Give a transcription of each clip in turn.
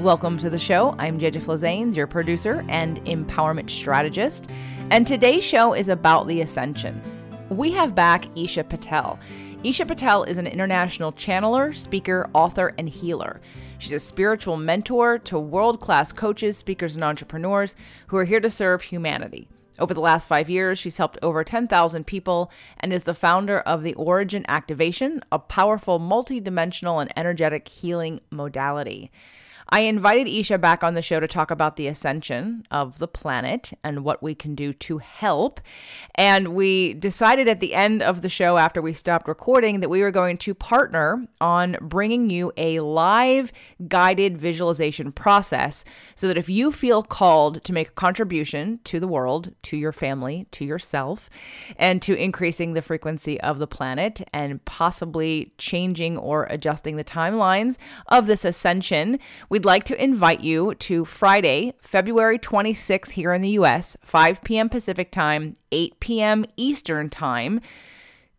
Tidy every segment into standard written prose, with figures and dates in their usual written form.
Welcome to the show. I'm Eesha Patel, your producer and empowerment strategist. And today's show is about the Ascension. We have back Eesha Patel. Eesha Patel is an international channeler, speaker, author, and healer. She's a spiritual mentor to world-class coaches, speakers, and entrepreneurs who are here to serve humanity. Over the last 5 years, she's helped over 10,000 people and is the founder of the Origin Activation, a powerful multidimensional and energetic healing modality. I invited Eesha back on the show to talk about the ascension of the planet and what we can do to help. And we decided at the end of the show, after we stopped recording, that we were going to partner on bringing you a live guided visualization process so that if you feel called to make a contribution to the world, to your family, to yourself, and to increasing the frequency of the planet and possibly changing or adjusting the timelines of this ascension, we'd like to invite you to Friday, February 26th here in the US, 5 p.m. Pacific time, 8 p.m. Eastern time.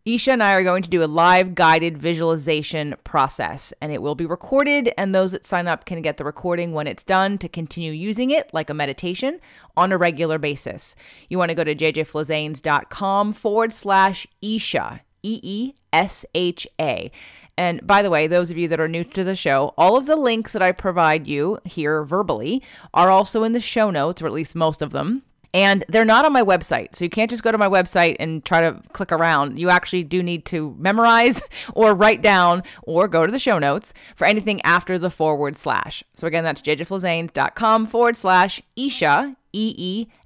Eesha and I are going to do a live guided visualization process, and it will be recorded, and those that sign up can get the recording when it's done to continue using it like a meditation on a regular basis. You want to go to jjflazanes.com/Eesha, EESHA. And by the way, those of you that are new to the show, all of the links that I provide you here verbally are also in the show notes, or at least most of them. And they're not on my website. So you can't just go to my website and try to click around. You actually do need to memorize or write down or go to the show notes for anything after the /. So again, that's jjflazanes.com/Eesha,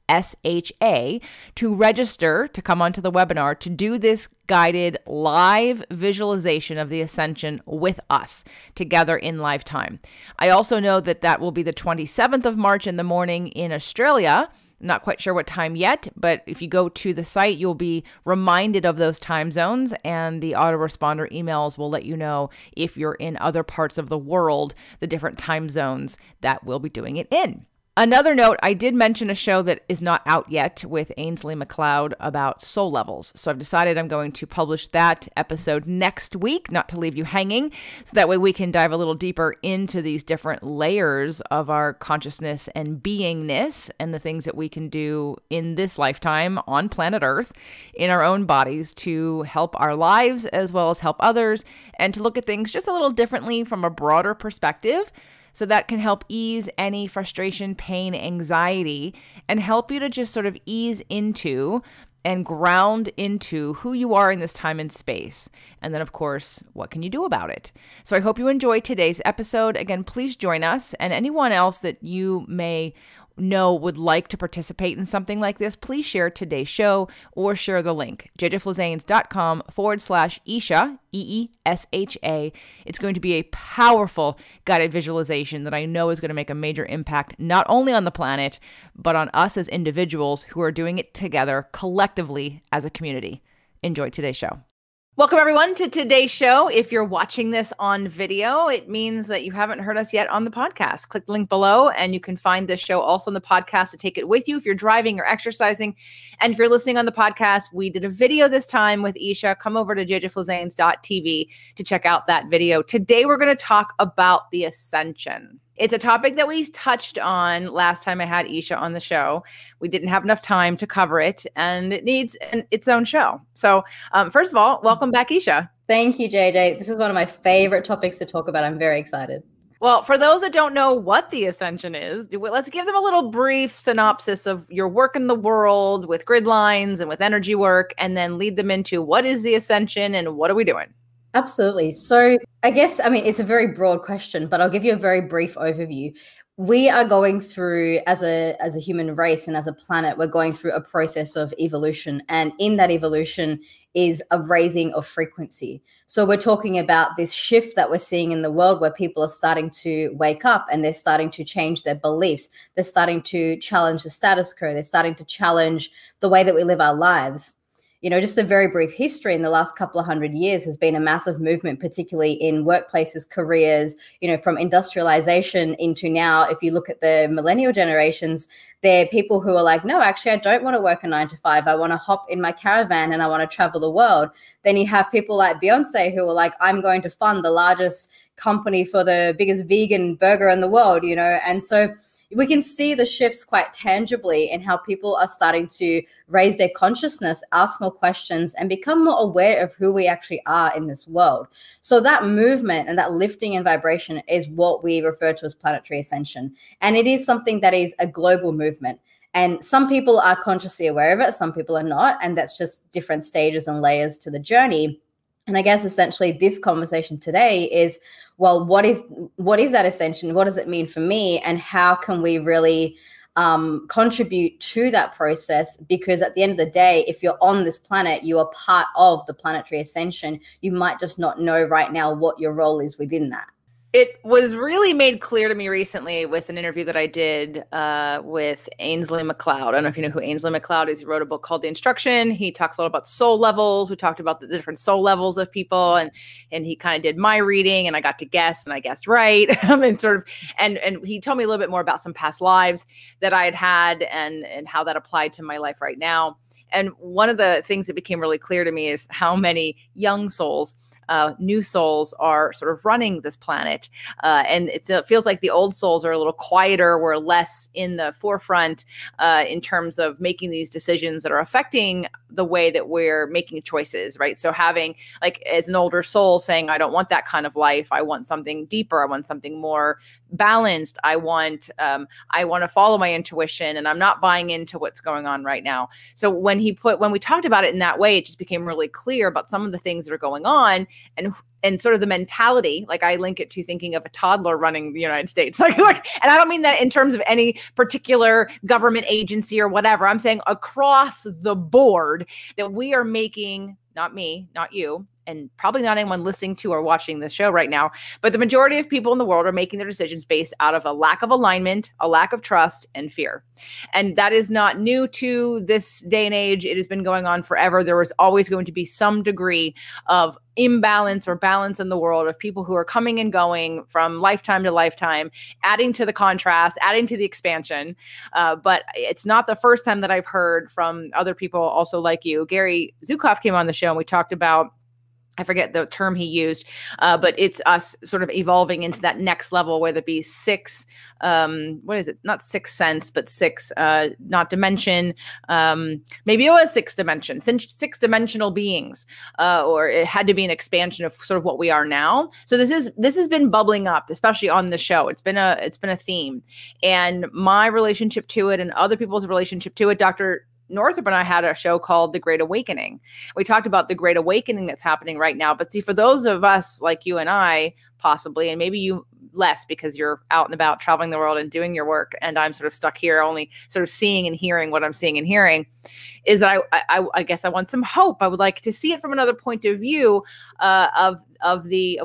EESHA, to register to come onto the webinar to do this guided live visualization of the ascension with us together in live time. I also know that that will be the 27th of March in the morning in Australia. Not quite sure what time yet, but if you go to the site, you'll be reminded of those time zones, and the autoresponder emails will let you know if you're in other parts of the world, the different time zones that we'll be doing it in. Another note, I did mention a show that is not out yet with Ainsley McLeod about soul levels. So I've decided I'm going to publish that episode next week, not to leave you hanging, so that way we can dive a little deeper into these different layers of our consciousness and beingness and the things that we can do in this lifetime on planet Earth in our own bodies to help our lives as well as help others, and to look at things just a little differently from a broader perspective. So that can help ease any frustration, pain, anxiety, and help you to just sort of ease into and ground into who you are in this time and space. And then, of course, what can you do about it? So I hope you enjoyed today's episode. Again, please join us, and anyone else that you may know would like to participate in something like this, please share today's show or share the link, jjflazanes.com/Eesha, EESHA. It's going to be a powerful guided visualization that I know is going to make a major impact, not only on the planet, but on us as individuals who are doing it together collectively as a community. Enjoy today's show. Welcome, everyone, to today's show. If you're watching this on video, it means that you haven't heard us yet on the podcast. Click the link below, and you can find this show also on the podcast to take it with you if you're driving or exercising. And if you're listening on the podcast, we did a video this time with Eesha. Come over to jjflazanes.tv to check out that video. Today, we're going to talk about the Ascension. It's a topic that we touched on last time I had Eesha on the show. We didn't have enough time to cover it, and it needs its own show. So first of all, welcome back, Eesha. Thank you, JJ. This is one of my favorite topics to talk about. I'm very excited. Well, for those that don't know what the Ascension is, let's give them a little brief synopsis of your work in the world with grid lines and with energy work, and then lead them into what is the Ascension and what are we doing? Absolutely. So I guess, it's a very broad question, but I'll give you a very brief overview. We are going through, as a human race and as a planet, we're going through a process of evolution. And in that evolution is a raising of frequency. So we're talking about this shift that we're seeing in the world where people are starting to wake up and they're starting to change their beliefs. They're starting to challenge the status quo. They're starting to challenge the way that we live our lives. just a very brief history in the last couple of 100 years has been a massive movement, particularly in workplaces, careers, from industrialization into now. If you look at the millennial generations, they're people who are like, no, actually, I don't want to work a 9 to 5. I want to hop in my caravan and I want to travel the world. Then you have people like Beyonce who are like, I'm going to fund the largest company for the biggest vegan burger in the world, and so we can see the shifts quite tangibly in how people are starting to raise their consciousness, ask more questions, and become more aware of who we actually are in this world. So that movement and that lifting and vibration is what we refer to as planetary ascension. And it is something that is a global movement. And some people are consciously aware of it, some people are not. And that's just different stages and layers to the journey. And I guess essentially this conversation today is, well, what is that ascension? What does it mean for me? And how can we really contribute to that process? Because at the end of the day, if you're on this planet, you are part of the planetary ascension. You might just not know right now what your role is within that. It was really made clear to me recently with an interview that I did with Ainsley MacLeod. I don't know if you know who Ainsley MacLeod is. He wrote a book called The Instruction. He talks a lot about soul levels. We talked about the different soul levels of people, and he kind of did my reading, and I got to guess, and I guessed right. and he told me a little bit more about some past lives that I had and how that applied to my life right now. And one of the things that became really clear to me is how many young souls, new souls are sort of running this planet. And it feels like the old souls are a little quieter. We're less in the forefront in terms of making these decisions that are affecting the way that we're making choices, right? So having, like, as an older soul saying, I don't want that kind of life. I want something deeper. I want something more balanced. I want to follow my intuition, and I'm not buying into what's going on right now. So when we talked about it in that way, it just became really clear about some of the things that are going on and sort of the mentality. Like, I link it to thinking of a toddler running the United States. And I don't mean that in terms of any particular government agency or whatever. I'm saying across the board that we are making, not me, not you, and probably not anyone listening to or watching this show right now, but the majority of people in the world are making their decisions based out of a lack of alignment, a lack of trust, and fear. And that is not new to this day and age. It has been going on forever. There was always going to be some degree of imbalance or balance in the world of people who are coming and going from lifetime to lifetime, adding to the contrast, adding to the expansion. But it's not the first time that I've heard from other people also like you. Gary Zukav came on the show and we talked about, I forget the term he used, but it's us sort of evolving into that next level, whether it be six, what is it? Not sixth sense, but six, not dimension. Maybe it was six dimension, six dimensional beings, or it had to be an expansion of sort of what we are now. So this has been bubbling up, especially on the show. It's been a theme, and my relationship to it and other people's relationship to it, Dr. Northrop and I had a show called The Great Awakening. We talked about the Great Awakening that's happening right now. But see, for those of us like you and I, possibly, and maybe you less because you're out and about traveling the world and doing your work, and I'm sort of stuck here only sort of seeing and hearing what I'm seeing and hearing, is that I guess I want some hope. I would like to see it from another point of view of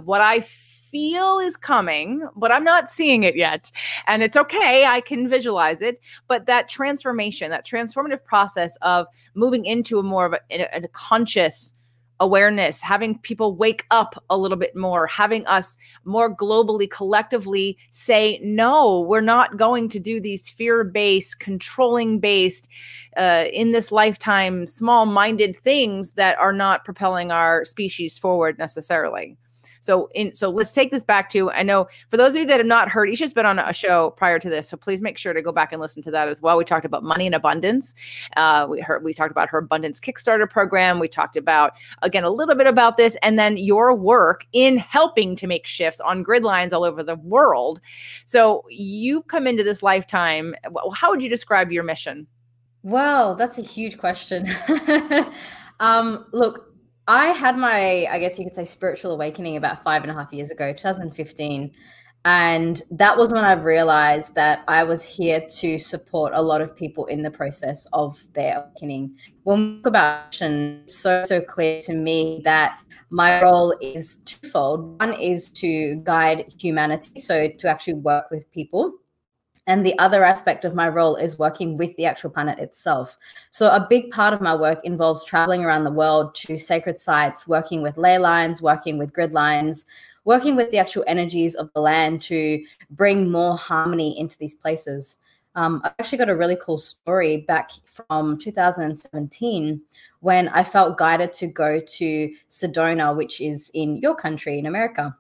what I feel is coming, but I'm not seeing it yet. And it's okay. I can visualize it. But that transformation, that transformative process of moving into a more of a conscious awareness, having people wake up a little bit more, having us more globally, collectively say, no, we're not going to do these fear-based, controlling-based, in this lifetime, small-minded things that are not propelling our species forward necessarily. So let's take this back to, I know for those of you that have not heard, Eesha's been on a show prior to this, so please make sure to go back and listen to that as well. We talked about money and abundance. We talked about her abundance Kickstarter program. We talked about, again, a little bit about this, and then your work in helping to make shifts on grid lines all over the world. So you've come into this lifetime. How would you describe your mission? Wow, that's a huge question. Look, I had my, I guess you could say, spiritual awakening about 5.5 years ago, 2015. And that was when I realized that I was here to support a lot of people in the process of their awakening. When we talk about mission, it's so clear to me that my role is twofold. One is to guide humanity, so to actually work with people And the other aspect of my role is working with the actual planet itself. So a big part of my work involves traveling around the world to sacred sites, working with ley lines, working with grid lines, working with the actual energies of the land to bring more harmony into these places. I've actually got a really cool story back from 2017 when I felt guided to go to Sedona, which is in your country, in America.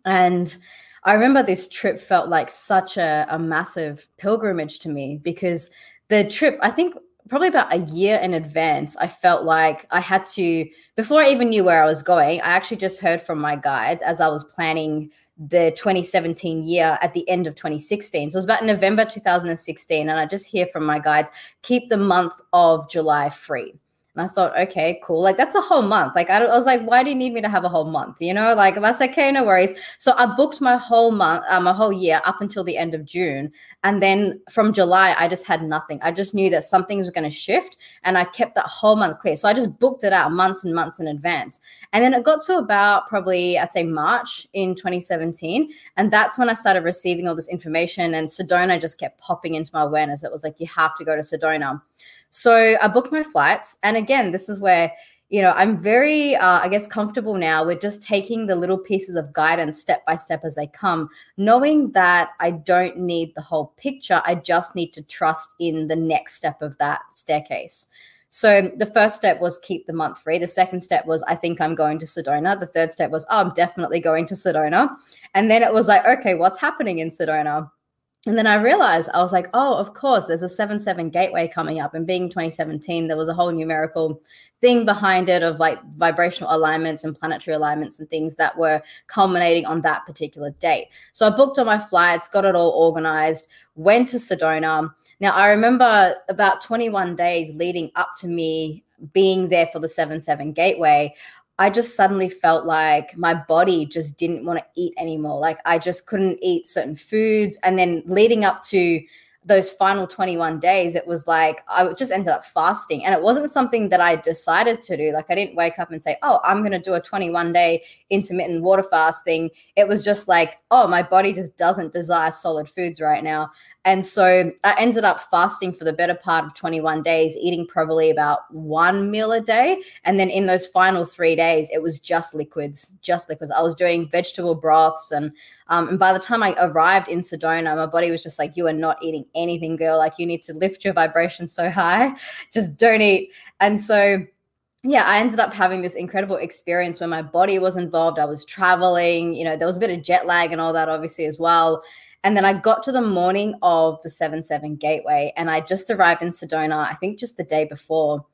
And I remember this trip felt like such a massive pilgrimage to me, because the trip, I think probably about a year in advance, I felt like I had to, before I even knew where I was going, I actually just heard from my guides as I was planning the 2017 year at the end of 2016. So it was about November 2016. And I just hear from my guides, keep the month of July free. And I thought, okay, cool. Like, that's a whole month. Like, I was like, why do you need me to have a whole month? You know, like, I was like, okay, no worries. So I booked my whole month, my whole year up until the end of June. And then from July, I just had nothing. I just knew that something was going to shift, and I kept that whole month clear. So I just booked it out months and months in advance. And then it got to about probably, I'd say March in 2017. And that's when I started receiving all this information, and Sedona just kept popping into my awareness. It was like, you have to go to Sedona. So I booked my flights. And again, this is where, you know, I'm very, I guess, comfortable now with just taking the little pieces of guidance step by step as they come, knowing that I don't need the whole picture. I just need to trust in the next step of that staircase. So the first step was keep the month free. The second step was, I think I'm going to Sedona. The third step was, oh, I'm definitely going to Sedona. And then it was like, okay, what's happening in Sedona? And then I realized, I was like, oh, of course, there's a 7-7 gateway coming up. And being 2017, there was a whole numerical thing behind it of like vibrational alignments and planetary alignments and things that were culminating on that particular date. So I booked all my flights, got it all organized, went to Sedona. Now, I remember about 21 days leading up to me being there for the 7-7 gateway, I just suddenly felt like my body just didn't want to eat anymore. Like, I just couldn't eat certain foods. And then leading up to those final 21 days, it was like I just ended up fasting. And it wasn't something that I decided to do. Like, I didn't wake up and say, oh, I'm going to do a 21-day intermittent water fast thing. It was just like, oh, my body just doesn't desire solid foods right now. And so I ended up fasting for the better part of 21 days, eating probably about one meal a day. And then in those final 3 days, it was just liquids, just liquids. I was doing vegetable broths. And by the time I arrived in Sedona, my body was just like, you are not eating anything, girl. Like, you need to lift your vibration so high. Just don't eat. And so yeah, I ended up having this incredible experience where my body was involved. I was traveling, you know, there was a bit of jet lag and all that obviously as well. And then I got to the morning of the 7-7 gateway, and I just arrived in Sedona, I think just the day before.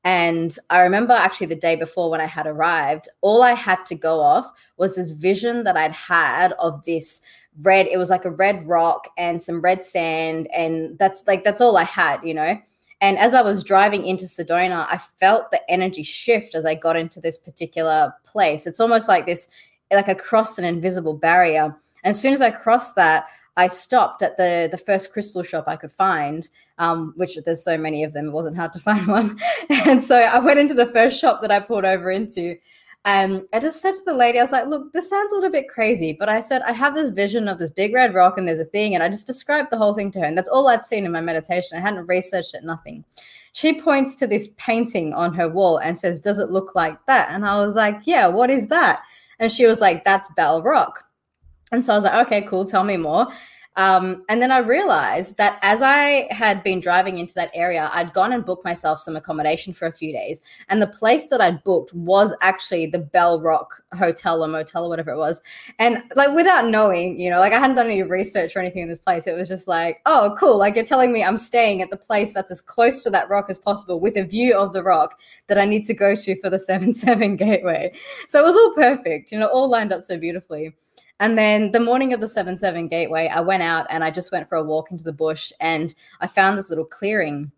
And I remember actually the day before when I had arrived, all I had to go off was this vision that I'd had of this red, it was like a red rock and some red sand. And that's all I had, you know. And as I was driving into Sedona, I felt the energy shift as I got into this particular place. It's almost like this, like I crossed an invisible barrier. And as soon as I crossed that, I stopped at the first crystal shop I could find, which there's so many of them, it wasn't hard to find one. And so I went into the first shop that I pulled over into. And I just said to the lady, I was like, look, this sounds a little bit crazy. But I said, I have this vision of this big red rock and there's a thing. And I just described the whole thing to her. And that's all I'd seen in my meditation. I hadn't researched it, nothing. She points to this painting on her wall and says, does it look like that? And I was like, yeah, what is that? And she was like, that's Bell Rock. And so I was like, okay, cool. Tell me more. And then I realized that as I had been driving into that area, I'd gone and booked myself some accommodation for a few days. And the place that I'd booked was actually the Bell Rock Hotel or Motel or whatever it was. And like, without knowing, you know, like I hadn't done any research or anything in this place. It was just like, oh, cool. Like, you're telling me I'm staying at the place that's as close to that rock as possible with a view of the rock that I need to go to for the 7-7 gateway. So it was all perfect, you know, all lined up so beautifully. And then the morning of the 7-7 gateway, I went out and I just went for a walk into the bush and I found this little clearing.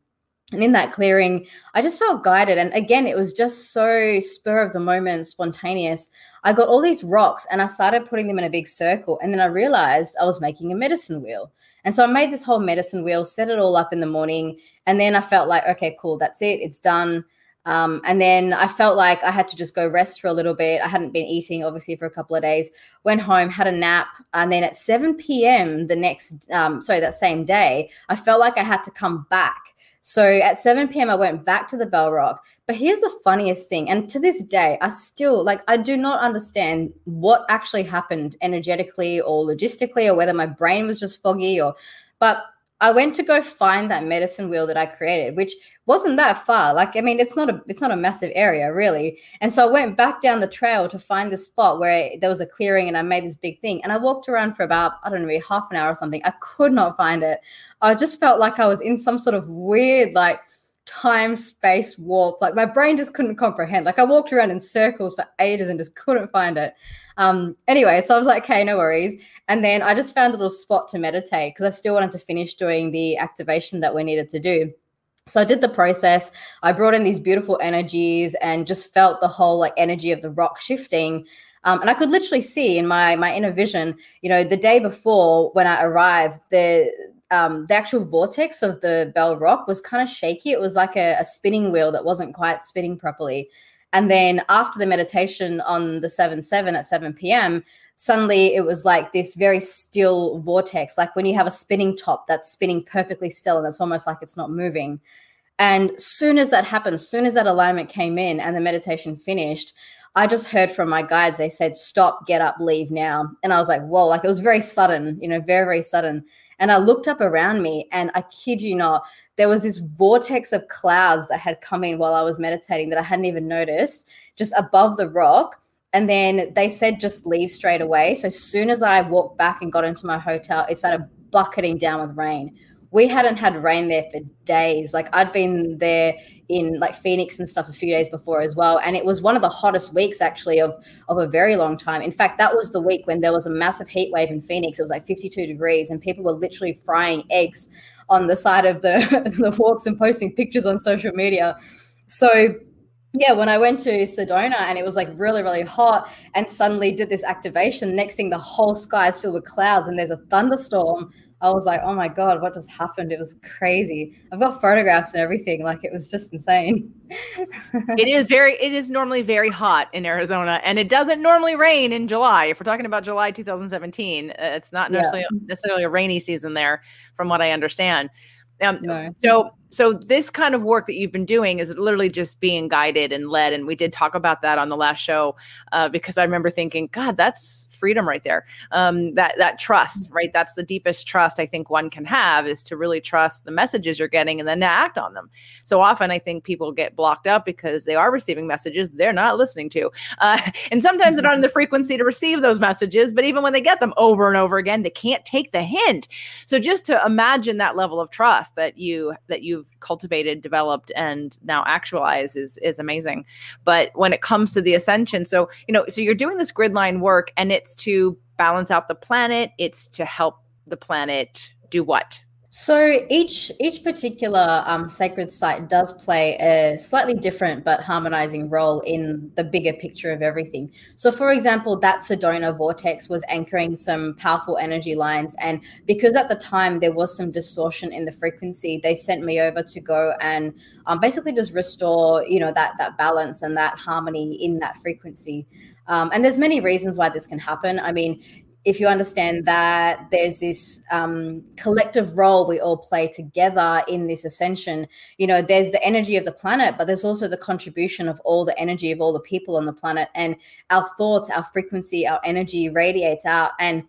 And in that clearing, I just felt guided. And again, it was just so spur of the moment, spontaneous. I got all these rocks and I started putting them in a big circle. And then I realized I was making a medicine wheel. And so I made this whole medicine wheel, set it all up in the morning. And then I felt like, okay, cool, that's it. It's done. And then I felt like I had to just go rest for a little bit. I hadn't been eating, obviously, for a couple of days. Went home, had a nap. And then at 7 p.m. that same day, I felt like I had to come back. So at 7 p.m., I went back to the Bell Rock. But here's the funniest thing. And to this day, I do not understand what actually happened energetically or logistically, or whether my brain was just foggy but I went to go find that medicine wheel that I created, which wasn't that far. Like, I mean, it's not a massive area, really. And so I went back down the trail to find this spot where there was a clearing, and I made this big thing. And I walked around for about, I don't know, maybe half an hour or something. I could not find it. I just felt like I was in some sort of weird, like, time-space warp. Like, my brain just couldn't comprehend. Like, I walked around in circles for ages and just couldn't find it. Anyway, so I was like, okay, no worries. And then I just found a little spot to meditate because I still wanted to finish doing the activation that we needed to do. So I did the process. I brought in these beautiful energies and just felt the whole like energy of the rock shifting. And I could literally see in my inner vision, the day before when I arrived, the actual vortex of the Bell Rock was kind of shaky. It was like a spinning wheel that wasn't quite spinning properly. And then after the meditation on the 7/7 at 7 p.m., suddenly it was like this very still vortex, like when you have a spinning top that's spinning perfectly still and it's almost like it's not moving. And soon as that happened, soon as that alignment came in and the meditation finished, I just heard from my guides. They said, stop, get up, leave now. And I was like, whoa, like it was very sudden, very, very sudden. And I looked up around me and I kid you not, there was this vortex of clouds that had come in while I was meditating that I hadn't even noticed, just above the rock. And then they said, just leave straight away. So as soon as I walked back and got into my hotel, it started bucketing down with rain. We hadn't had rain there for days. Like I'd been there in like Phoenix and stuff a few days before as well. And it was one of the hottest weeks actually of a very long time. In fact, that was the week when there was a massive heat wave in Phoenix. It was like 52 degrees and people were literally frying eggs on the side of the walks and posting pictures on social media. So yeah, when I went to Sedona and it was like really, really hot and suddenly did this activation, next thing the whole sky is filled with clouds and there's a thunderstorm. I was like, oh my God, what just happened? It was crazy. I've got photographs and everything. Like it was just insane. It is normally very hot in Arizona and it doesn't normally rain in July. If we're talking about July 2017, it's not necessarily a rainy season there from what I understand. No. So this kind of work that you've been doing is literally just being guided and led. And we did talk about that on the last show because I remember thinking, God, that's freedom right there. That trust, right? That's the deepest trust I think one can have is to really trust the messages you're getting and then to act on them. So often I think people get blocked up because they are receiving messages they're not listening to. And sometimes they're not in the frequency to receive those messages, but even when they get them over and over again, they can't take the hint. So just to imagine that level of trust that you've cultivated, developed, and now actualize is amazing. But when it comes to the ascension, so you're doing this grid line work and it's to balance out the planet. It's to help the planet do what? So each particular sacred site does play a slightly different but harmonizing role in the bigger picture of everything. So for example, that Sedona vortex was anchoring some powerful energy lines. And because at the time there was some distortion in the frequency, they sent me over to go and basically just restore, that balance and that harmony in that frequency. And there's many reasons why this can happen. I mean, if you understand that there's this collective role we all play together in this ascension, there's the energy of the planet, but there's also the contribution of all the energy of all the people on the planet, and our thoughts, our frequency, our energy radiates out. And,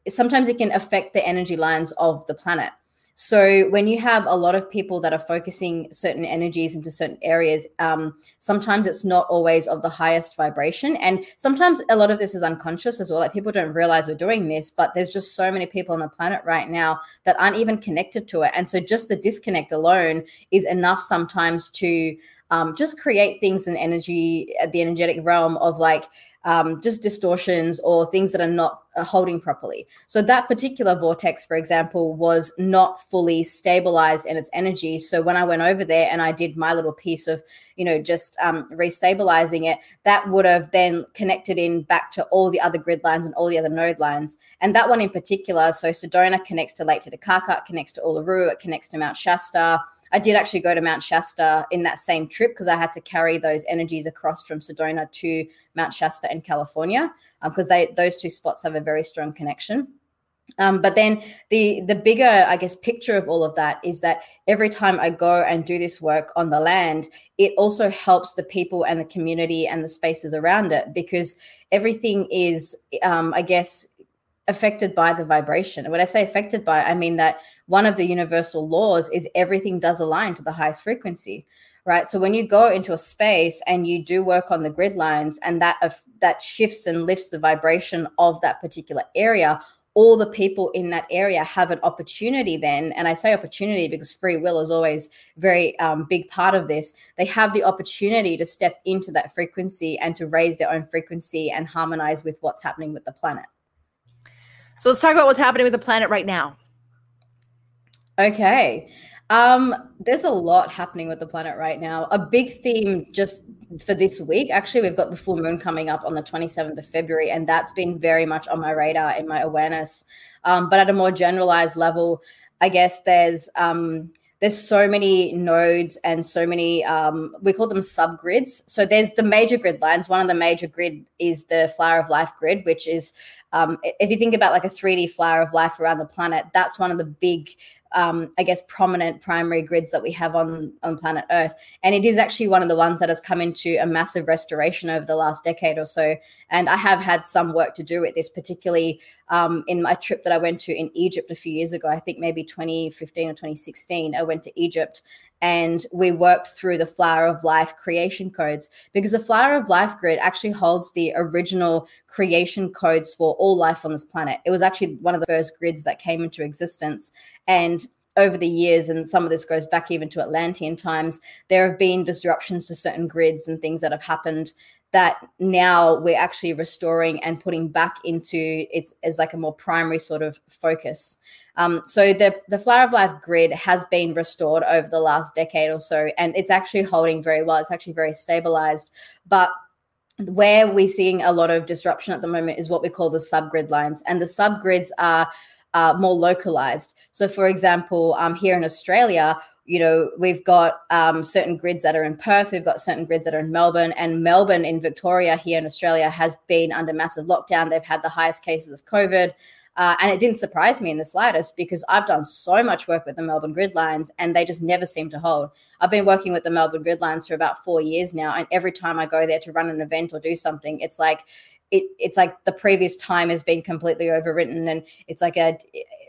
sometimes it can affect the energy lines of the planet. So when you have a lot of people that are focusing certain energies into certain areas, sometimes it's not always of the highest vibration. And sometimes a lot of this is unconscious as well. Like people don't realize we're doing this, but there's just so many people on the planet right now that aren't even connected to it. And so just the disconnect alone is enough sometimes to just create things in energy at the energetic realm of like, just distortions or things that are not holding properly. So that particular vortex, for example, was not fully stabilized in its energy. So when I went over there and I did my little piece of, just restabilizing it, that would have then connected in back to all the other grid lines and all the other node lines. And that one in particular, so Sedona connects to Lake Titicaca, it connects to Uluru, it connects to Mount Shasta. I did actually go to Mount Shasta in that same trip because I had to carry those energies across from Sedona to Mount Shasta in California, because those two spots have a very strong connection. But then the bigger, I guess, picture of all of that is that every time I go and do this work on the land, it also helps the people and the community and the spaces around it, because everything is, I guess, affected by the vibration. And when I say affected by, I mean that one of the universal laws is everything does align to the highest frequency. Right. So when you go into a space and you do work on the grid lines, and that shifts and lifts the vibration of that particular area, all the people in that area have an opportunity then, and I say opportunity because free will is always very big part of this. They have the opportunity to step into that frequency and to raise their own frequency and harmonize with what's happening with the planet. So let's talk about what's happening with the planet right now. Okay. There's a lot happening with the planet right now. A big theme just for this week, actually, we've got the full moon coming up on the 27th of February, and that's been very much on my radar in my awareness. But at a more generalized level, I guess there's so many nodes and so many, we call them subgrids. So there's the major grid lines. One of the major grid is the Flower of Life grid, which is, if you think about like a 3D flower of life around the planet, that's one of the big, I guess, prominent primary grids that we have on planet Earth. And it is actually one of the ones that has come into a massive restoration over the last decade or so. And I have had some work to do with this, particularly in my trip that I went to in Egypt a few years ago. I think maybe 2015 or 2016, I went to Egypt, and we worked through the Flower of Life creation codes, because the Flower of Life grid actually holds the original creation codes for all life on this planet. It was actually one of the first grids that came into existence. And over the years, and some of this goes back even to Atlantean times, there have been disruptions to certain grids and things that have happened that now we're actually restoring and putting back into it as like a more primary sort of focus. So the Flower of Life grid has been restored over the last decade or so, and it's actually holding very well. It's actually very stabilized. But where we're seeing a lot of disruption at the moment is what we call the subgrid lines, and the subgrids are more localized. So, for example, here in Australia, you know, we've got certain grids that are in Perth, we've got certain grids that are in Melbourne, and Melbourne in Victoria here in Australia has been under massive lockdown. They've had the highest cases of COVID. And it didn't surprise me in the slightest, because I've done so much work with the Melbourne grid lines and they just never seem to hold. I've been working with the Melbourne grid lines for about 4 years now. And every time I go there to run an event or do something, it's like the previous time has been completely overwritten. And it's like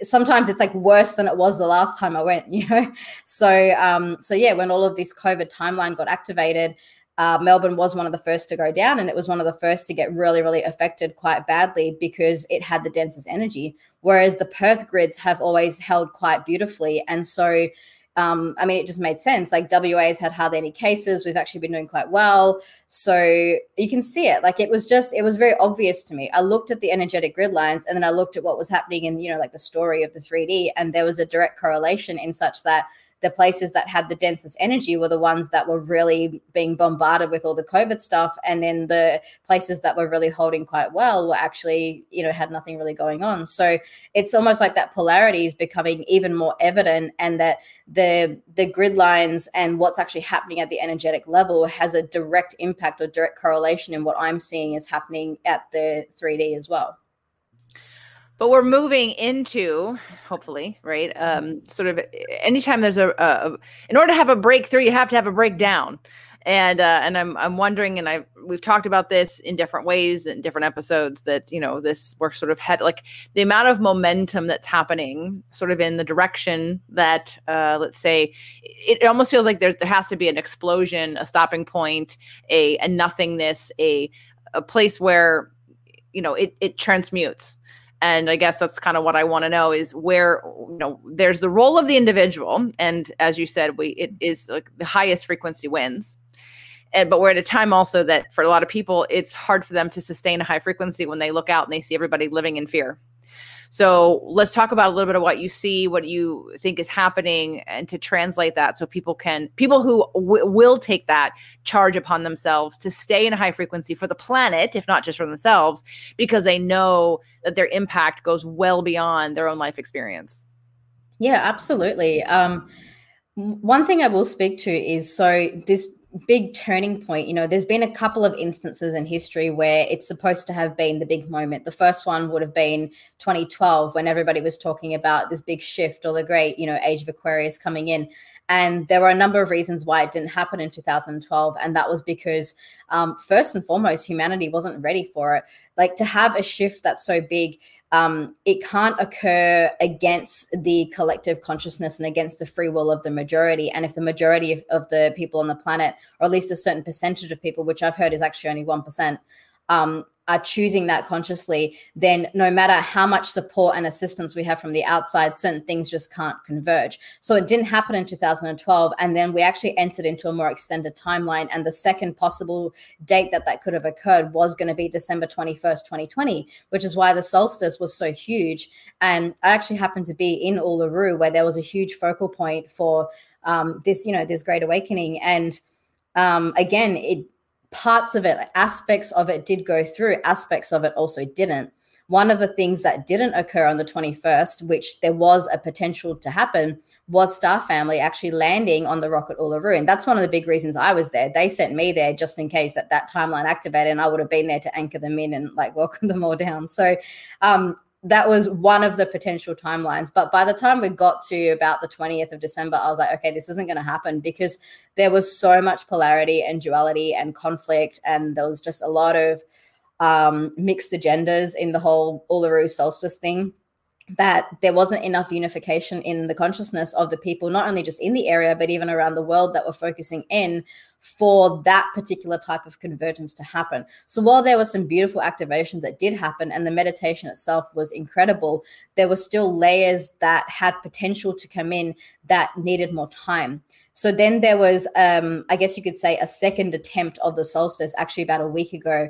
sometimes it's like worse than it was the last time I went, you know? So yeah, when all of this COVID timeline got activated, Melbourne was one of the first to go down, and it was one of the first to get really, really affected quite badly because it had the densest energy, whereas the Perth grids have always held quite beautifully. And so, I mean, it just made sense. Like WA has had hardly any cases. We've actually been doing quite well. So you can see it. Like it was very obvious to me. I looked at the energetic grid lines, and then I looked at what was happening in, you know, like the story of the 3D, and there was a direct correlation in such that the places that had the densest energy were the ones that were really being bombarded with all the COVID stuff. And then the places that were really holding quite well were actually, you know, had nothing really going on. So it's almost like that polarity is becoming even more evident, and that the grid lines and what's actually happening at the energetic level has a direct impact or direct correlation in what I'm seeing is happening at the 3D as well. But we're moving into, hopefully, right? Sort of anytime there's in order to have a breakthrough, you have to have a breakdown. And I'm wondering, and we've talked about this in different ways in different episodes, that, you know, we're sort of like the amount of momentum that's happening sort of in the direction that, let's say, it almost feels like there has to be an explosion, a stopping point, a nothingness, a place where, you know, it transmutes. And I guess that's kind of what I want to know is where, you know, there's the role of the individual. And as you said, it is like the highest frequency wins. But we're at a time also that for a lot of people, it's hard for them to sustain a high frequency when they look out and they see everybody living in fear. So let's talk about a little bit of what you see, what you think is happening, and to translate that so people who will take that charge upon themselves to stay in a high frequency for the planet, if not just for themselves, because they know that their impact goes well beyond their own life experience. Yeah, absolutely. One thing I will speak to is, so this big turning point, there's been a couple of instances in history where it's supposed to have been the big moment. The first one would have been 2012, when everybody was talking about this big shift, or the great, age of Aquarius coming in. And there were a number of reasons why it didn't happen in 2012. And that was because, first and foremost, humanity wasn't ready for it. Like, to have a shift that's so big, it can't occur against the collective consciousness and against the free will of the majority. And if the majority of the people on the planet, or at least a certain percentage of people, which I've heard is actually only 1%, are choosing that consciously, then no matter how much support and assistance we have from the outside, certain things just can't converge. So it didn't happen in 2012. And then we actually entered into a more extended timeline. And the second possible date that could have occurred was going to be December 21st, 2020, which is why the solstice was so huge. And I actually happened to be in Uluru, where there was a huge focal point for this great awakening. And again, parts of it, aspects of it did go through, aspects of it also didn't. One of the things that didn't occur on the 21st, which there was a potential to happen, was Star Family actually landing on the rocket Uluru. And that's one of the big reasons I was there. They sent me there just in case that timeline activated, and I would have been there to anchor them in and welcome them all down. So that was one of the potential timelines. But by the time we got to about the 20th of December, I was like, okay, this isn't going to happen, because there was so much polarity and duality and conflict. And there was just a lot of mixed agendas in the whole Uluru solstice thing, that there wasn't enough unification in the consciousness of the people, not only just in the area, but even around the world, that were focusing in for that particular type of convergence to happen. So while there were some beautiful activations that did happen, and the meditation itself was incredible, there were still layers that had potential to come in that needed more time. So then there was, I guess you could say, a second attempt of the solstice, actually about a week ago,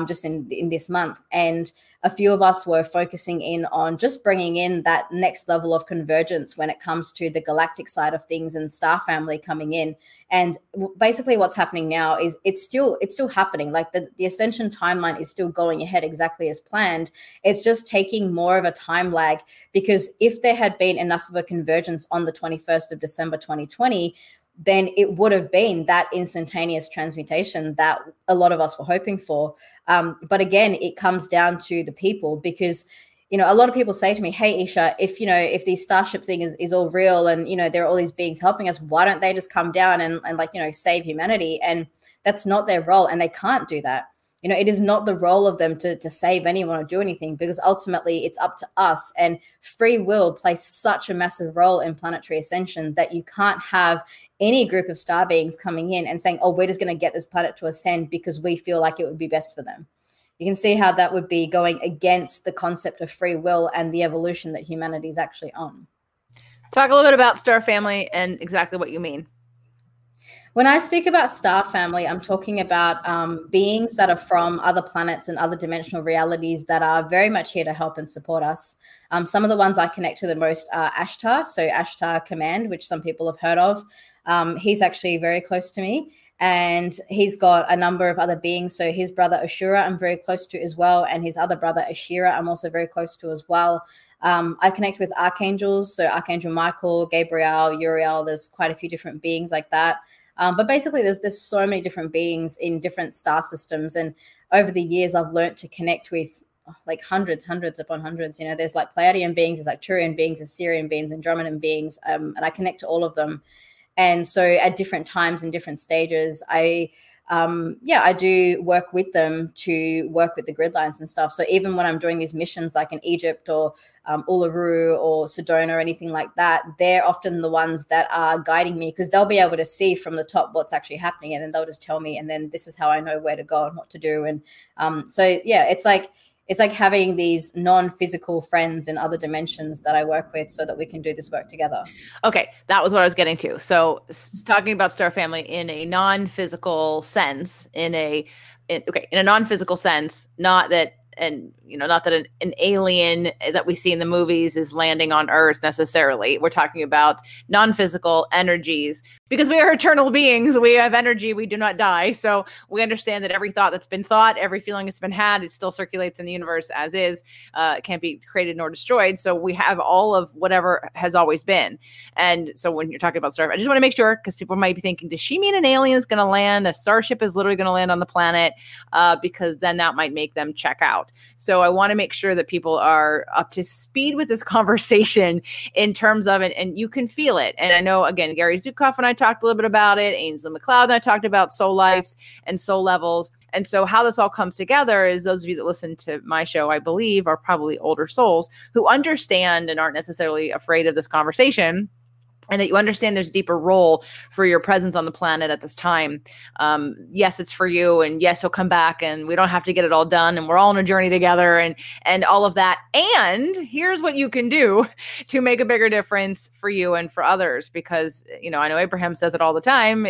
just in this month. And a few of us were focusing in on just bringing in that next level of convergence when it comes to the galactic side of things and Star Family coming in. And basically what's happening now is it's still happening. Like the Ascension timeline is still going ahead exactly as planned. It's just taking more of a time lag, because if there had been enough of a convergence on the 21st of December 2020, then it would have been that instantaneous transmutation that a lot of us were hoping for. But again, it comes down to the people, because, a lot of people say to me, hey, Eesha, if the starship thing is all real, and, there are all these beings helping us, why don't they just come down and save humanity? And that's not their role. And they can't do that. It is not the role of them to save anyone or do anything, because ultimately it's up to us. And free will plays such a massive role in planetary ascension that you can't have any group of star beings coming in and saying, oh, we're just going to get this planet to ascend because we feel like it would be best for them. You can see how that would be going against the concept of free will and the evolution that humanity is actually on. Talk a little bit about Star Family and exactly what you mean. When I speak about Star Family, I'm talking about beings that are from other planets and other dimensional realities that are very much here to help and support us. Some of the ones I connect to the most are Ashtar, so Ashtar Command, which some people have heard of. He's actually very close to me, and he's got a number of other beings. So his brother Ashura I'm very close to as well, and his other brother Ashira I'm also very close to as well. I connect with archangels, so Archangel Michael, Gabriel, Uriel. There's quite a few different beings like that. But basically, there's so many different beings in different star systems. And over the years, I've learned to connect with hundreds upon hundreds. There's Pleiadian beings, there's Turian beings, Assyrian beings, Andromedan beings. And I connect to all of them. And so at different times and different stages, I do work with them to work with the grid lines and stuff. So even when I'm doing these missions like in Egypt or Uluru or Sedona or anything like that, they're often the ones that are guiding me, because they'll be able to see from the top what's actually happening, and then they'll just tell me, and then this is how I know where to go and what to do. And it's like having these non-physical friends in other dimensions that I work with so that we can do this work together. Okay, that was what I was getting to. So talking about Star Family in a non-physical sense, in a non-physical sense, not that not that an alien that we see in the movies is landing on Earth necessarily. We're talking about non-physical energies, because we are eternal beings. We have energy. We do not die. So we understand that every thought that's been thought, every feeling that's been had, it still circulates in the universe as is. It can't be created nor destroyed. So we have all of whatever has always been. And so when you're talking about starship, I just want to make sure, because people might be thinking, does she mean an alien is going to land? A starship is literally going to land on the planet? Because then that might make them check out. So I want to make sure that people are up to speed with this conversation in terms of it, and you can feel it. And I know, again, Gary Zukav and I talked a little bit about it. Ainsley McLeod and I talked about soul lives and soul levels. And so how this all comes together is, those of you that listen to my show, I believe, are probably older souls who understand and aren't necessarily afraid of this conversation, and that you understand there's a deeper role for your presence on the planet at this time. Yes, it's for you. And yes, he'll come back, and we don't have to get it all done. And we're all on a journey together, and all of that. And here's what you can do to make a bigger difference for you and for others. Because, I know Abraham says it all the time,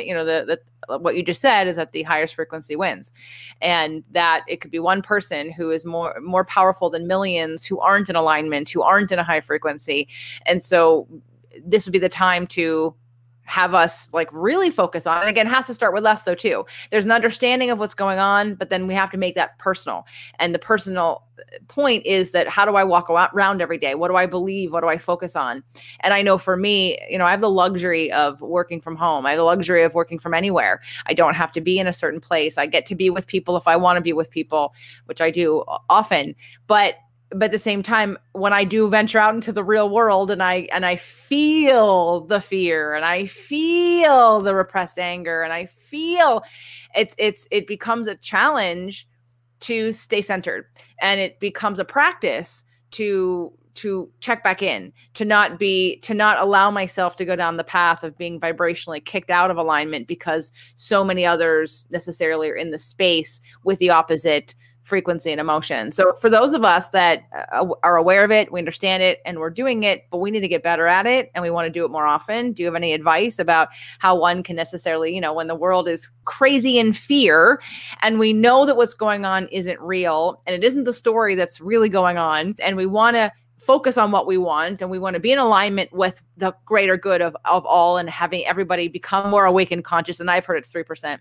what you just said is that the highest frequency wins, and that it could be one person who is more powerful than millions who aren't in alignment, who aren't in a high frequency. And so this would be the time to have us really focus on. And again, it has to start with us though too. There's an understanding of what's going on, but then we have to make that personal. And the personal point is that, how do I walk around every day? What do I believe? What do I focus on? And I know for me, I have the luxury of working from home. I have the luxury of working from anywhere. I don't have to be in a certain place. I get to be with people if I want to be with people, which I do often. But at the same time, when I do venture out into the real world, and I feel the fear, and I feel the repressed anger, and I feel it becomes a challenge to stay centered, and it becomes a practice to check back in, to not allow myself to go down the path of being vibrationally kicked out of alignment because so many others necessarily are in the space with the opposite frequency and emotion. So for those of us that are aware of it, we understand it, and we're doing it, but we need to get better at it, and we want to do it more often. Do you have any advice about how one can necessarily, when the world is crazy in fear, and we know that what's going on isn't real, and it isn't the story that's really going on, and we want to focus on what we want, and we want to be in alignment with the greater good of all, and having everybody become more awake and conscious. And I've heard it's 3%.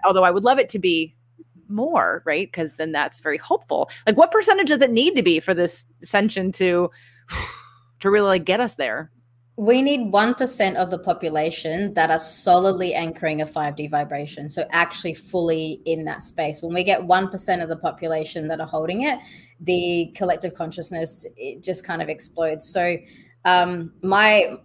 Although I would love it to be more, right? Because then that's very hopeful. What percentage does it need to be for this ascension to really get us there? We need 1% of the population that are solidly anchoring a 5D vibration. So actually fully in that space. When we get 1% of the population that are holding it, the collective consciousness, it just kind of explodes. So my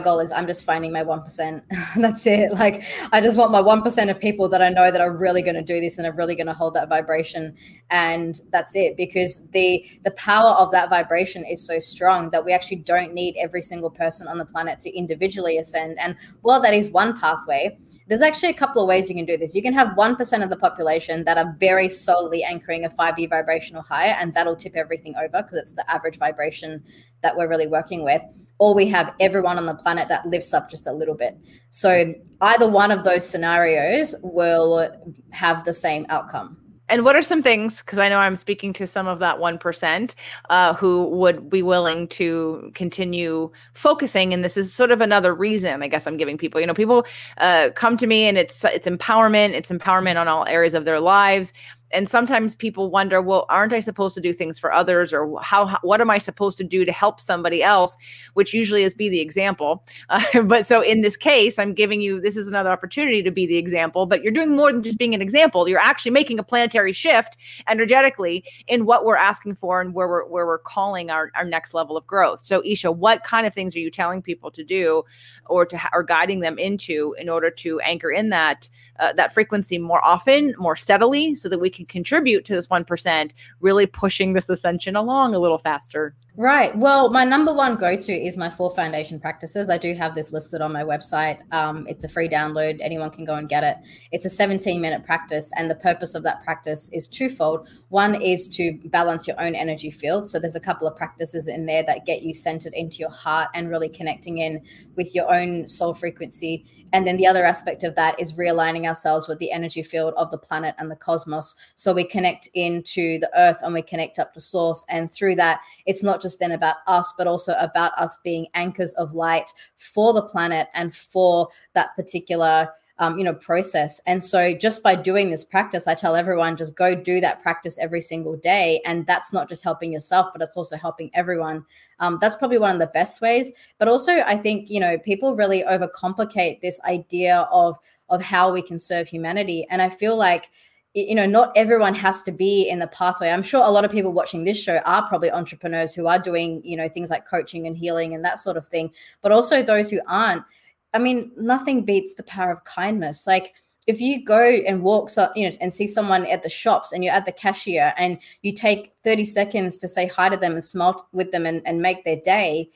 goal is, I'm just finding my 1%. That's it. I just want my 1% of people that I know that are really going to do this and are really going to hold that vibration. And that's it, because the power of that vibration is so strong that we actually don't need every single person on the planet to individually ascend. And while that is one pathway, there's actually a couple of ways you can do this. You can have 1% of the population that are very solidly anchoring a 5D vibrational higher, and that'll tip everything over because it's the average vibration that we're really working with. Or we have everyone on the planet that lifts up just a little bit. So either one of those scenarios will have the same outcome. And what are some things, because I know I'm speaking to some of that 1% who would be willing to continue focusing, and this is sort of another reason I guess I'm giving people, people come to me, and it's empowerment on all areas of their lives. And sometimes people wonder, well, aren't I supposed to do things for others? Or what am I supposed to do to help somebody else? Which usually is be the example. But so in this case, I'm giving you, this is another opportunity to be the example, but you're doing more than just being an example. You're actually making a planetary shift energetically in what we're asking for and where we're calling our next level of growth. So Eesha, what kind of things are you telling people to do or guiding them into in order to anchor in that frequency more often, more steadily, so that we can contribute to this 1%, really pushing this ascension along a little faster? Right. Well, my number one go-to is my 4 foundation practices. I do have this listed on my website. It's a free download. Anyone can go and get it. It's a 17-minute practice. And the purpose of that practice is twofold. One is to balance your own energy field. So there's a couple of practices in there that get you centered into your heart and really connecting in with your own soul frequency. And then the other aspect of that is realigning ourselves with the energy field of the planet and the cosmos. So we connect into the earth and we connect up to source. And through that, it's not just then about us, but also about us being anchors of light for the planet and for that particular process. And so just by doing this practice, I tell everyone, just go do that practice every single day. And that's not just helping yourself, but it's also helping everyone. That's probably one of the best ways. But also, I think, people really overcomplicate this idea of how we can serve humanity. And I feel like, not everyone has to be in the pathway. I'm sure a lot of people watching this show are probably entrepreneurs who are doing, things like coaching and healing and that sort of thing. But also those who aren't. I mean, nothing beats the power of kindness. Like if you go and walk, and see someone at the shops and you're at the cashier and you take 30 seconds to say hi to them and smile with them and make their day,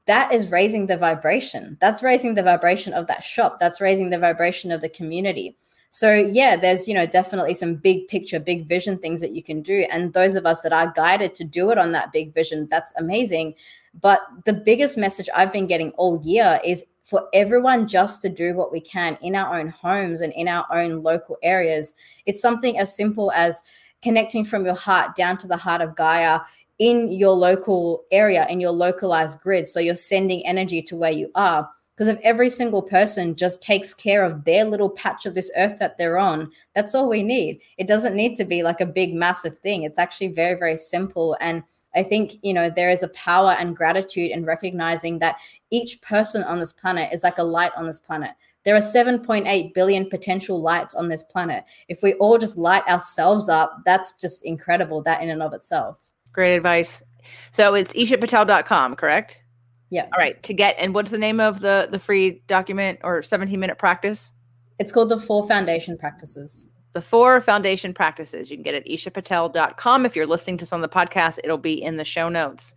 that is raising the vibration. That's raising the vibration of that shop. That's raising the vibration of the community. So yeah, there's, definitely some big picture, big vision things that you can do. And those of us that are guided to do it on that big vision, that's amazing. But the biggest message I've been getting all year is for everyone just to do what we can in our own homes and in our own local areas. It's something as simple as connecting from your heart down to the heart of Gaia in your local area, in your localized grid. So you're sending energy to where you are. Because if every single person just takes care of their little patch of this earth that they're on, that's all we need. It doesn't need to be like a big, massive thing. It's actually very, very simple. And I think, there is a power and gratitude in recognizing that each person on this planet is like a light on this planet. There are 7.8 billion potential lights on this planet. If we all just light ourselves up, that's just incredible, that in and of itself. Great advice. So it's eeshapatel.com, correct? Yeah. All right. And what's the name of the free document or 17-minute practice? It's called the 4 foundation practices. The 4 foundation practices. You can get it at eeshapatel.com. If you're listening to us on the podcast, it'll be in the show notes.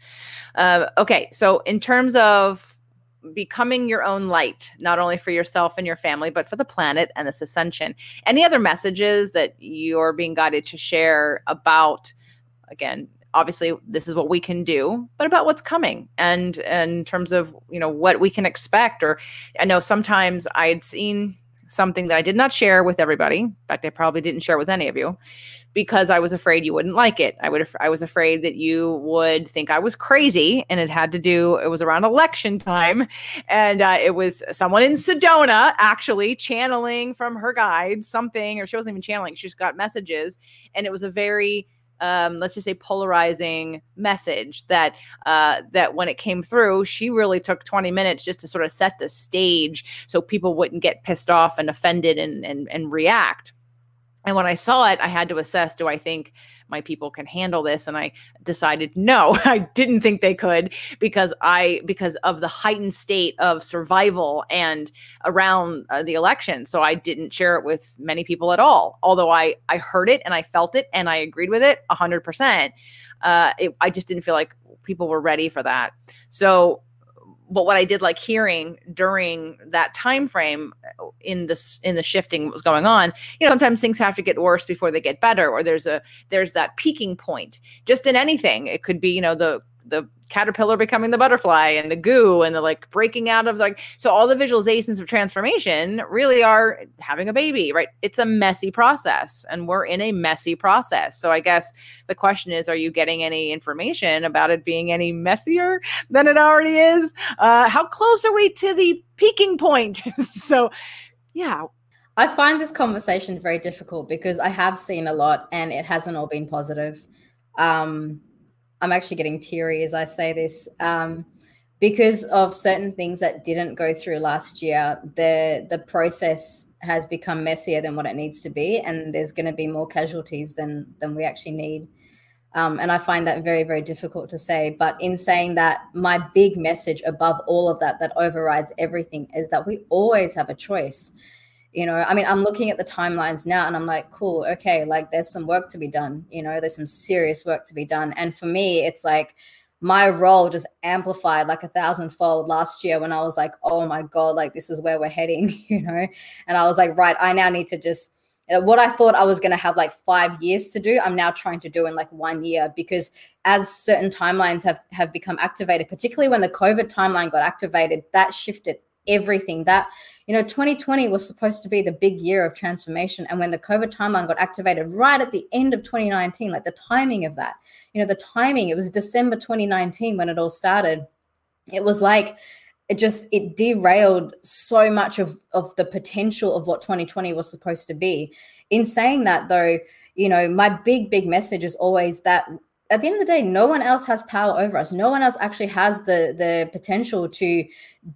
Okay. So in terms of becoming your own light, not only for yourself and your family, but for the planet and this ascension, any other messages that you're being guided to share about, again, obviously this is what we can do, but about what's coming and in terms of, what we can expect? Or I know sometimes I had seen something that I did not share with everybody. In fact, I probably didn't share with any of you because I was afraid you wouldn't like it. I was afraid that you would think I was crazy, and it was around election time, and it was someone in Sedona actually channeling from her guides something, or she wasn't even channeling. She just got messages, and it was a very let's just say polarizing message that when it came through, she really took 20 minutes just to sort of set the stage so people wouldn't get pissed off and offended and react. And when I saw it, I had to assess, do I think my people can handle this? And I decided, no, I didn't think they could because of the heightened state of survival and around the election. So I didn't share it with many people at all. Although I heard it and I felt it and I agreed with it 100%. I just didn't feel like people were ready for that. So, but what I did like hearing during that time frame in the shifting that was going on, sometimes things have to get worse before they get better, or there's that peaking point just in anything. It could be, the caterpillar becoming the butterfly and the goo and the breaking out of so all the visualizations of transformation really are having a baby, right? It's a messy process and we're in a messy process. So I guess the question is, are you getting any information about it being any messier than it already is? How close are we to the peaking point? So yeah. I find this conversation very difficult because I have seen a lot and it hasn't all been positive. I'm actually getting teary as I say this because of certain things that didn't go through last year. The process has become messier than what it needs to be, and there's going to be more casualties than we actually need. And I find that very, very difficult to say. But in saying that, my big message above all of that overrides everything is that we always have a choice. I'm looking at the timelines now and I'm like, cool, okay, there's some work to be done, there's some serious work to be done. And for me, it's like my role just amplified like 1,000-fold last year when I was like, oh my God, like this is where we're heading, you know? And I was like, right, I now need to just, what I thought I was going to have like 5 years to do, I'm now trying to do in like 1 year, because as certain timelines have become activated, particularly when the COVID timeline got activated, that shifted everything. That, you know, 2020 was supposed to be the big year of transformation. And when the COVID timeline got activated right at the end of 2019, like the timing of that, you know, the timing, it was December 2019 when it all started. It was like, it derailed so much of the potential of what 2020 was supposed to be. In saying that though, you know, my big message is always that at the end of the day, no one else has power over us. No one else actually has the potential to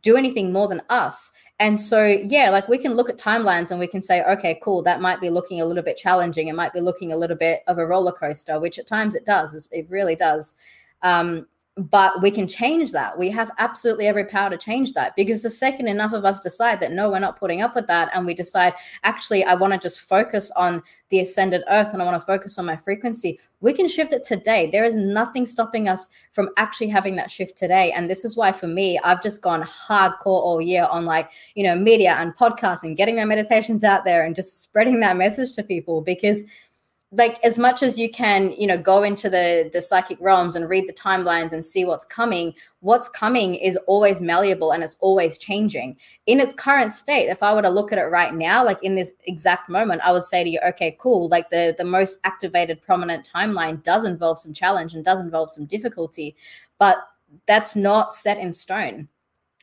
do anything more than us. And so, yeah, like we can look at timelines and we can say, okay, cool, that might be looking a little bit challenging. It might be looking a little bit of a roller coaster, which at times it does. It really does. But we can change that. We have absolutely every power to change that, because the second enough of us decide that, no, we're not putting up with that, and we decide, actually, I want to just focus on the ascended earth and I want to focus on my frequency, we can shift it today. There is nothing stopping us from actually having that shift today. And this is why, for me, I've just gone hardcore all year on, like, you know, media and podcasting, getting my meditations out there and just spreading that message to people, because like as much as you can, you know, go into the psychic realms and read the timelines and see what's coming is always malleable and it's always changing. In its current state, if I were to look at it right now, like in this exact moment, I would say to you, okay, cool. Like the most activated prominent timeline does involve some challenge and does involve some difficulty, but that's not set in stone.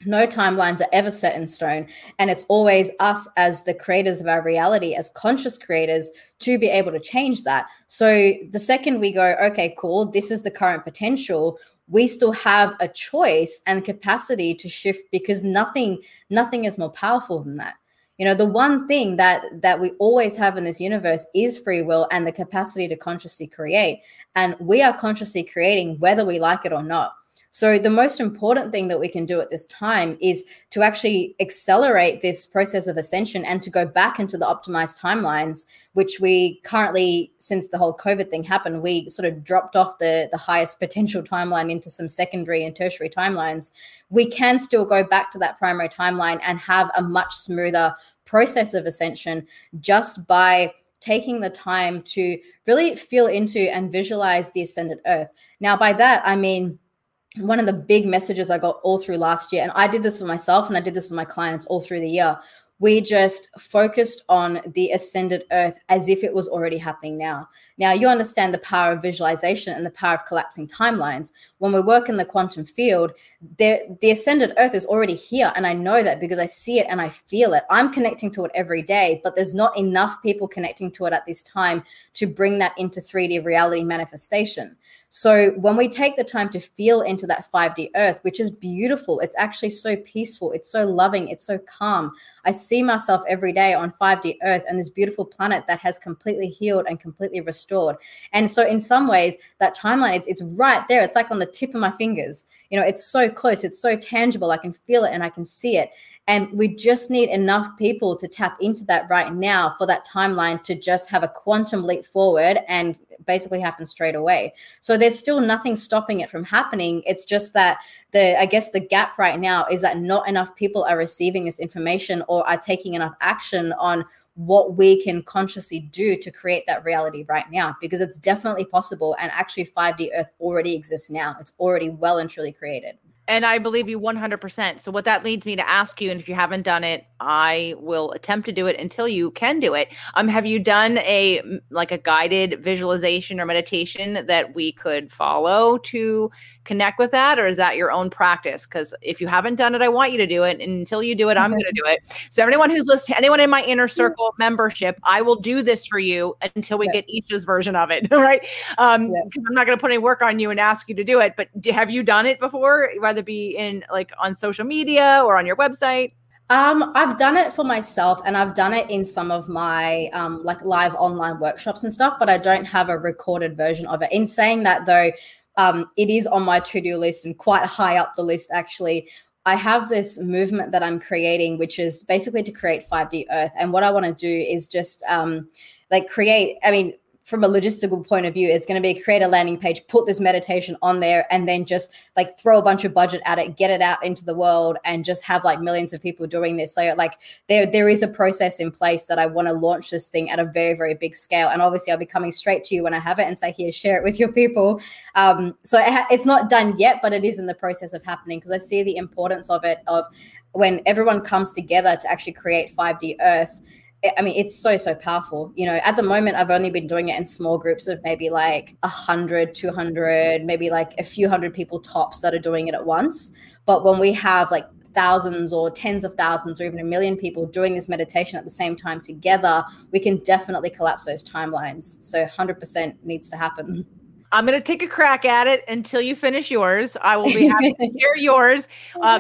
No timelines are ever set in stone. And it's always us as the creators of our reality, as conscious creators, to be able to change that. So the second we go, okay, cool, this is the current potential, we still have a choice and capacity to shift, because nothing is more powerful than that. You know, the one thing that we always have in this universe is free will and the capacity to consciously create. And we are consciously creating whether we like it or not. So the most important thing that we can do at this time is to actually accelerate this process of ascension and to go back into the optimized timelines, which we currently, since the whole COVID thing happened, we sort of dropped off the highest potential timeline into some secondary and tertiary timelines. We can still go back to that primary timeline and have a much smoother process of ascension just by taking the time to really feel into and visualize the ascended earth. Now, by that, I mean, one of the big messages I got all through last year, and I did this for myself and I did this for my clients all through the year, we just focused on the ascended earth as if it was already happening now. Now, you understand the power of visualization and the power of collapsing timelines. When we work in the quantum field, the ascended earth is already here. And I know that because I see it and I feel it. I'm connecting to it every day, but there's not enough people connecting to it at this time to bring that into 3D reality manifestation. So when we take the time to feel into that 5D earth, which is beautiful, it's actually so peaceful, it's so loving, it's so calm. I see myself every day on 5D earth and this beautiful planet that has completely healed and completely restored. And so in some ways, that timeline, it's right there. It's like on the tip of my fingers. You know, it's so close, it's so tangible. I can feel it and I can see it. And we just need enough people to tap into that right now for that timeline to just have a quantum leap forward and basically happen straight away. So there's still nothing stopping it from happening. It's just that I guess the gap right now is that not enough people are receiving this information or are taking enough action on what we can consciously do to create that reality right now, because it's definitely possible. And actually 5D Earth already exists now. It's already well and truly created. And I believe you 100%. So what that leads me to ask you, and if you haven't done it, I will attempt to do it until you can do it. Have you done a guided visualization or meditation that we could follow to connect with that? Or is that your own practice? Because if you haven't done it, I want you to do it. And until you do it, I'm going to do it. So everyone who's listening, anyone in my inner circle membership, I will do this for you until we get Eesha's version of it. Right. Because I'm not going to put any work on you and ask you to do it. But have you done it before? Whether be in on social media or on your website? I've done it for myself and I've done it in some of my live online workshops and stuff, but I don't have a recorded version of it. In saying that though, it is on my to-do list and quite high up the list actually. I have this movement that I'm creating, which is basically to create 5D Earth. And what I want to do is just create, from a logistical point of view, it's going to be create a landing page, put this meditation on there, and then just like throw a bunch of budget at it, get it out into the world, and just have like millions of people doing this. So like there is a process in place that I want to launch this thing at a very, very big scale. And obviously I'll be coming straight to you when I have it and say, here, share it with your people. So it's not done yet, but it is in the process of happening, because I see the importance of it, of when everyone comes together to actually create 5D Earth. I mean, it's so, so powerful. You know, at the moment, I've only been doing it in small groups of maybe like 100, 200, maybe like a few hundred people tops that are doing it at once. But when we have like thousands or tens of thousands or even 1 million people doing this meditation at the same time together, we can definitely collapse those timelines. So 100% needs to happen. I'm going to take a crack at it until you finish yours. I will be happy to share yours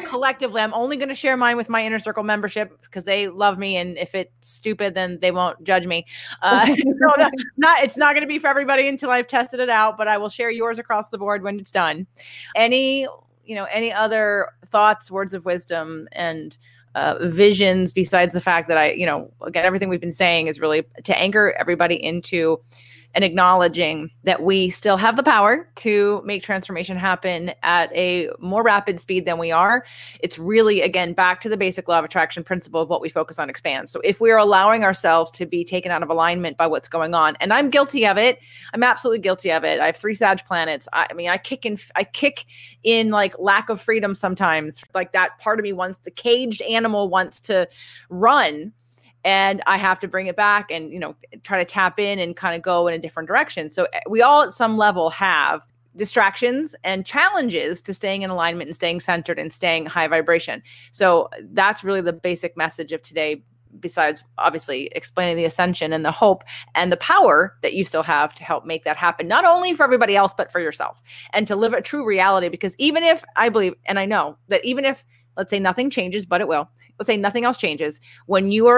collectively. I'm only going to share mine with my inner circle membership because they love me. And if it's stupid, then they won't judge me. It's not going to be for everybody until I've tested it out, but I will share yours across the board when it's done. Any other thoughts, words of wisdom, and visions besides the fact that again, everything we've been saying is really to anchor everybody into and acknowledging that we still have the power to make transformation happen at a more rapid speed than we are. It's really, again, back to the basic law of attraction principle of what we focus on expands. So if we are allowing ourselves to be taken out of alignment by what's going on, and I'm guilty of it, I'm absolutely guilty of it. I have 3 Sag planets. I mean, I kick in like lack of freedom sometimes. Like that part of me the caged animal wants to run. And I have to bring it back and, try to tap in and kind of go in a different direction. So we all at some level have distractions and challenges to staying in alignment and staying centered and staying high vibration. So that's really the basic message of today, besides obviously explaining the ascension and the hope and the power that you still have to help make that happen, not only for everybody else, but for yourself, and to live a true reality. Because even if I believe, and I know that even if, let's say nothing changes, but it will, let's say nothing else changes, when you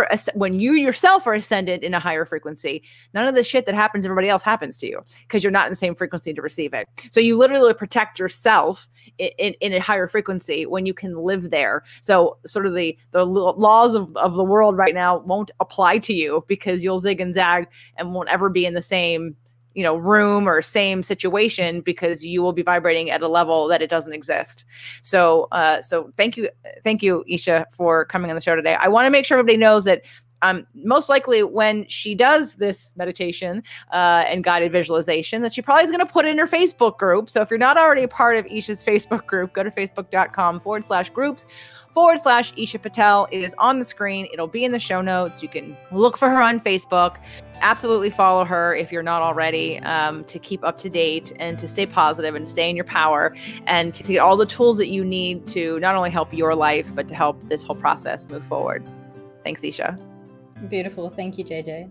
yourself are ascended in a higher frequency, none of the shit that happens to everybody else happs to you, because you're not in the same frequency to receive it. So you literally protect yourself in a higher frequency when you can live there. So sort of the laws of the world right now won't apply to you, because you'll zig and zag and won't ever be in the same room or same situation, because you will be vibrating at a level that it doesn't exist. So thank you, Eesha, for coming on the show today. I want to make sure everybody knows that most likely when she does this meditation and guided visualization, that she probably is going to put it in her Facebook group. So if you're not already a part of Eesha's Facebook group, go to facebook.com/groups/Eesha Patel. It is on the screen. It'll be in the show notes. You can look for her on Facebook. Absolutely follow her if you're not already, to keep up to date and to stay positive and to stay in your power and to get all the tools that you need to not only help your life, but to help this whole process move forward. Thanks, Eesha. Beautiful. Thank you, JJ.